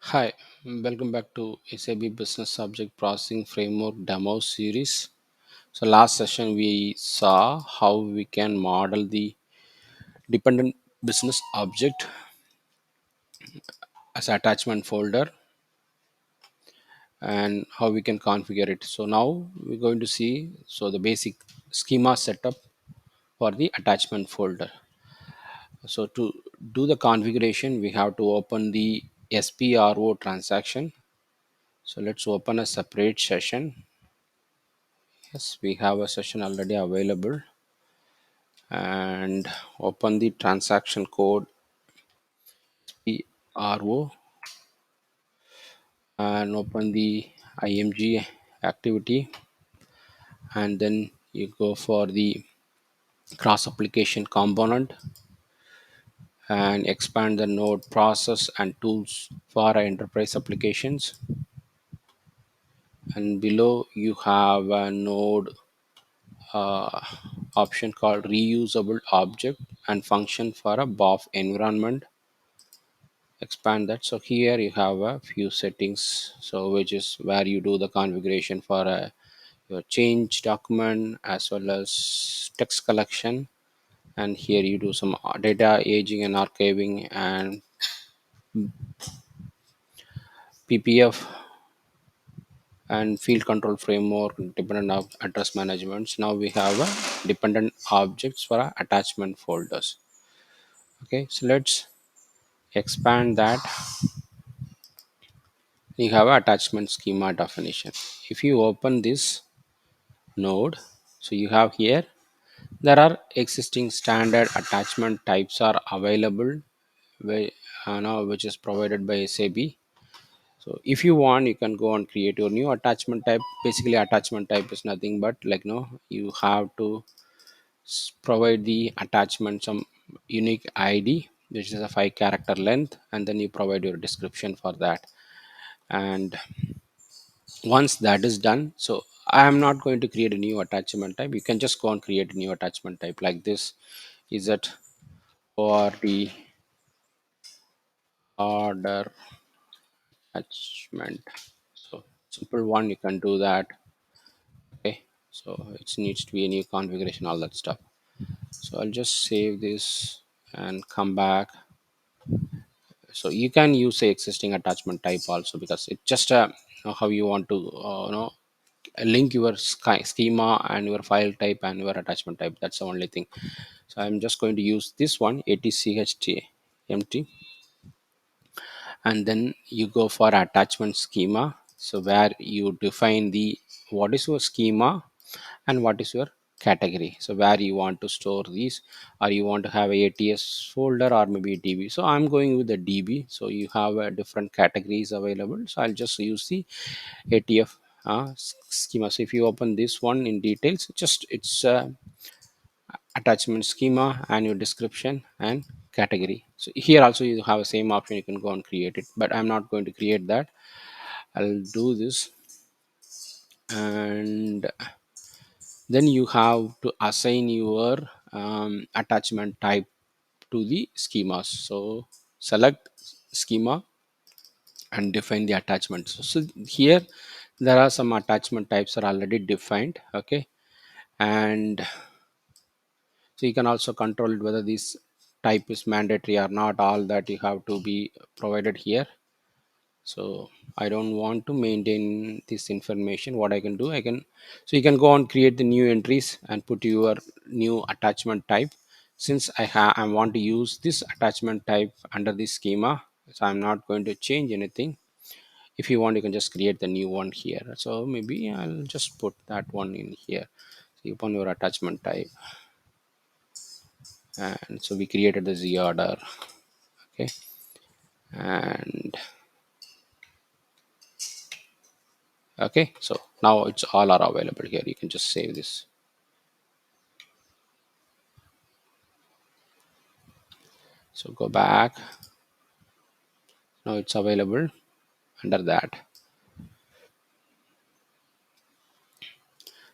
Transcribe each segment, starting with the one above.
Hi, welcome back to SAP Business Object Processing Framework Demo Series. So last session we saw how we can model the dependent business object as attachment folder and how we can configure it. So now we're going to see the basic schema setup for the attachment folder. So to do the configuration, we have to open the SPRO transaction. So let's open a separate session. Yes, we have a session already available, and open the transaction code PRO and open the IMG activity, and then you go for the cross application component and expand the node process and tools for enterprise applications, and below you have a node uh, option called reusable object and function for a BOF environment. Expand that. So here you have a few settings, so which is where you do the configuration for your change document as well as text collection, and here you do some data aging and archiving and PPF and field control framework dependent of address management. So now we have a dependent objects for our attachment folders. Okay, so let's expand that. You have a attachment schema definition. If you open this node, so you have here there are existing standard attachment types are available, where which is provided by SAP. So if you want, you can go and create your new attachment type. Basically attachment type is nothing but like you have to provide the attachment some unique ID, which is a 5 character length, and then you provide your description for that. And once that is done, so I am not going to create a new attachment type. You can just go and create a new attachment type like this. Is it or the order attachment? So simple one, you can do that. Okay, so it needs to be a new configuration, all that stuff. So I'll just save this and come back. So you can use a existing attachment type also, because it's just how you want to link your schema and your file type and your attachment type. That's the only thing. So I'm just going to use this one, ATCHT empty, and then you go for attachment schema. So where you define the what is your schema and what is your category. So where you want to store these, or you want to have a ATS folder or maybe DB. So I'm going with the DB. So you have different categories available. So I'll just use the ATF schema. So if you open this one in details, just it's attachment schema and your description and category. So here also you have the same option, you can go and create it, but I'm not going to create that. I'll do this, and then you have to assign your attachment type to the schemas. So select schema and define the attachment. So here there are some attachment types are already defined. Okay, and so you can also control it whether this type is mandatory or not. All that you have to be provided here. So I don't want to maintain this information. What I can do, I can, so you can go and create the new entries and put your new attachment type. Since I want to use this attachment type under this schema, so I'm not going to change anything. If you want, you can just create the new one here. So maybe I'll just put that one in here. So you open your attachment type, and so we created the Z order. Okay, and okay, so now it's all are available here. You can just save this. So go back. Now it's available under that.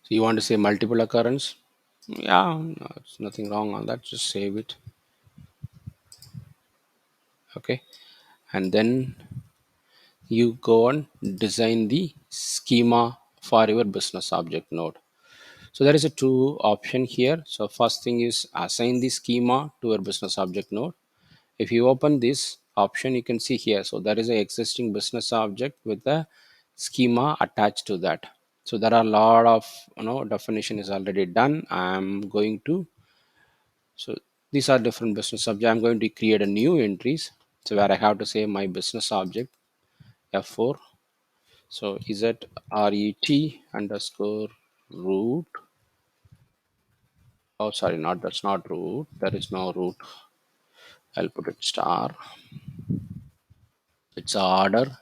So you want to say multiple occurrence? Yeah, no, it's nothing wrong on that. Just save it. Okay, and then you go and design the schema for your business object node. So there is a two option here. So first thing is assign the schema to your business object node. If you open this option, you can see here. So there is an existing business object with the schema attached to that. So there are a lot of definition is already done. I'm going to so these are different business objects. I'm going to create a new entries. So where I have to say my business object F4. So is it RET underscore root? Oh, sorry, not that's not root. There is no root. I'll put it star. It's order,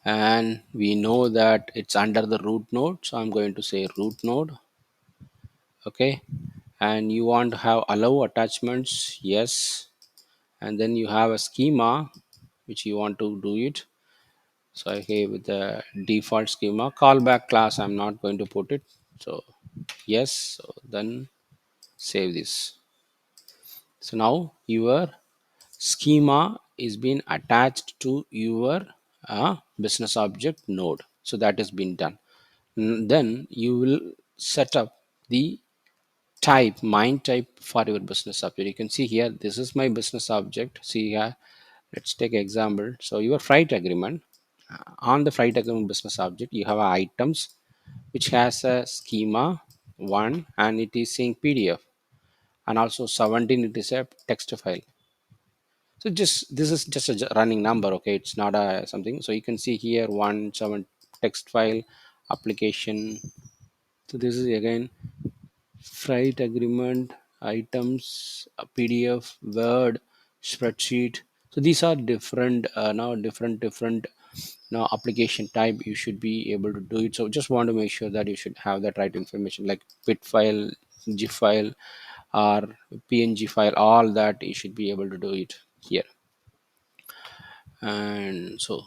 and we know that it's under the root node. So I'm going to say root node. Okay, and you want to have allow attachments, yes, and then you have a schema which you want to do it. So I have with the default schema callback class. I'm not going to put it. So yes, so then save this. So now your schema is being attached to your business object node. So that has been done. Then you will set up the type mine type for your business object. You can see here, this is my business object. See here, let's take example. So your freight agreement, on the freight agreement business object, you have items which has a schema one, and it is saying PDF, and also 17 it is a text file. So just this is just a running number, okay? It's not a something. So you can see here one seven text file application. So this is again freight agreement items, PDF, Word, spreadsheet. So these are different now different now application type. You should be able to do it. So just want to make sure that you should have that right information like bit file, GIF file, or PNG file. All that you should be able to do it here. And so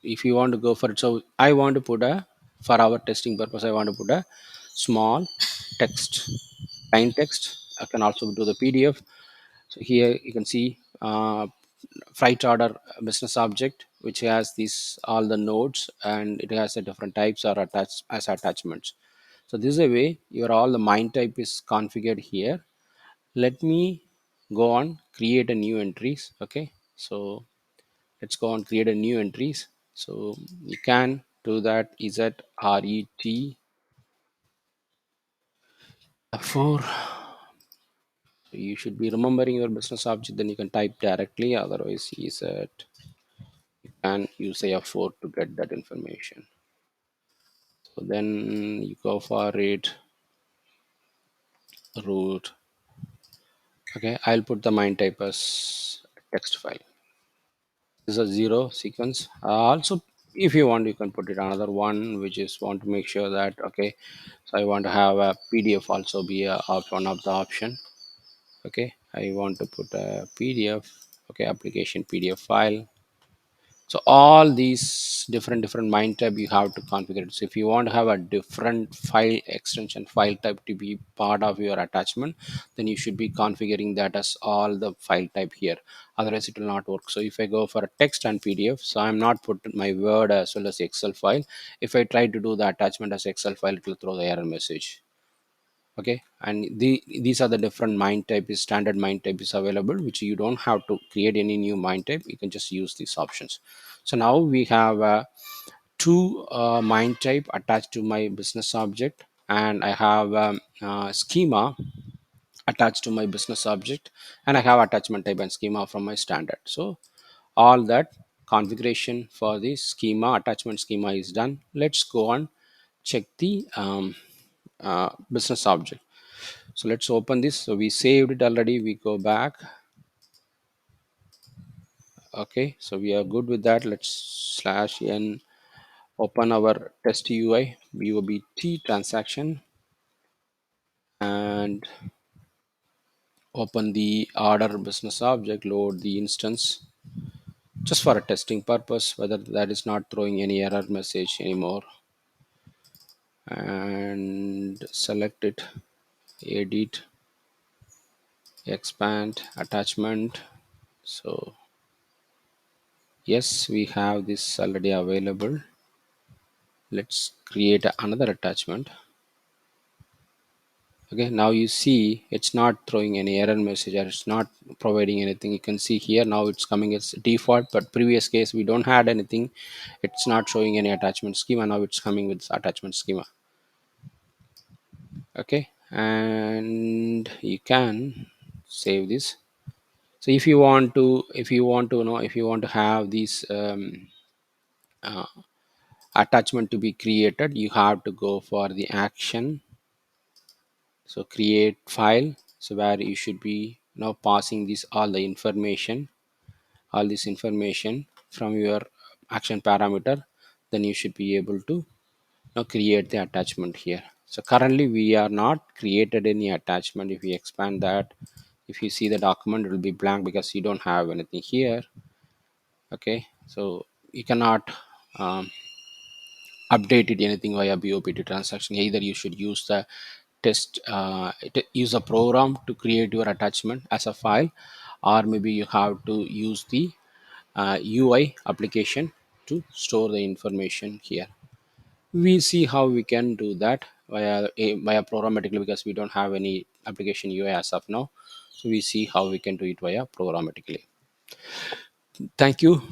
if you want to go for it, so I want to put a, for our testing purpose, I want to put a small text, plain text. I can also do the PDF. So here you can see freight order business object which has these all the nodes, and it has a different types are attached as attachments. So this is a way your all the mine type is configured here. Let me go on create a new entries. Okay, so let's go and create a new entries. So you can do that. Is that RET for, so you should be remembering your business object, then you can type directly. Otherwise is that you can use a F4 to get that information. So then you go for it root. Okay, I'll put the mine type as text file. This is a zero sequence. Also, if you want, you can put it another one, which is want to make sure that okay. So I want to have a PDF also be one of the option. Okay, I want to put a PDF. Okay, application PDF file. So all these different mine tab you have to configure it. So if you want to have a different file extension file type to be part of your attachment, then you should be configuring that as all the file type here. Otherwise it will not work. So if I go for a text and PDF, so I'm not putting my Word as well as Excel file. If I try to do the attachment as Excel file, it will throw the error message. Okay, and these are the different mine type is standard mine type is available, which you don't have to create any new mine type. You can just use these options. So now we have two mine type attached to my business object, and I have schema attached to my business object, and I have attachment type and schema from my standard. So all that configuration for the schema attachment schema is done. Let's go on check the business object. So let's open this. So we saved it already. We go back. Okay, so we are good with that. Let's slash n open our test UI BOBT transaction and open the order business object, load the instance just for a testing purpose, whether that is not throwing any error message anymore, and select it, edit, expand attachment. So Yes, we have this already available. Let's create another attachment. Okay, now you see it's not throwing any error message or it's not providing anything. You can see here now it's coming as default, but previous case we don't had anything. It's not showing any attachment schema. Now it's coming with attachment schema. Okay, and you can save this. So if you want to, if you want to have these attachment to be created, you have to go for the action. So create file, so where you should be now passing this all this information from your action parameter. Then you should be able to now create the attachment here. So currently we are not created any attachment. If we expand that, if you see the document, it will be blank because you don't have anything here. Okay, so you cannot update it anything via BOPT transaction. Either you should use the use a program to create your attachment as a file, or maybe you have to use the UI application to store the information here. We see how we can do that via programmatically, because we don't have any application UI as of now. So we see how we can do it via programmatically. Thank you.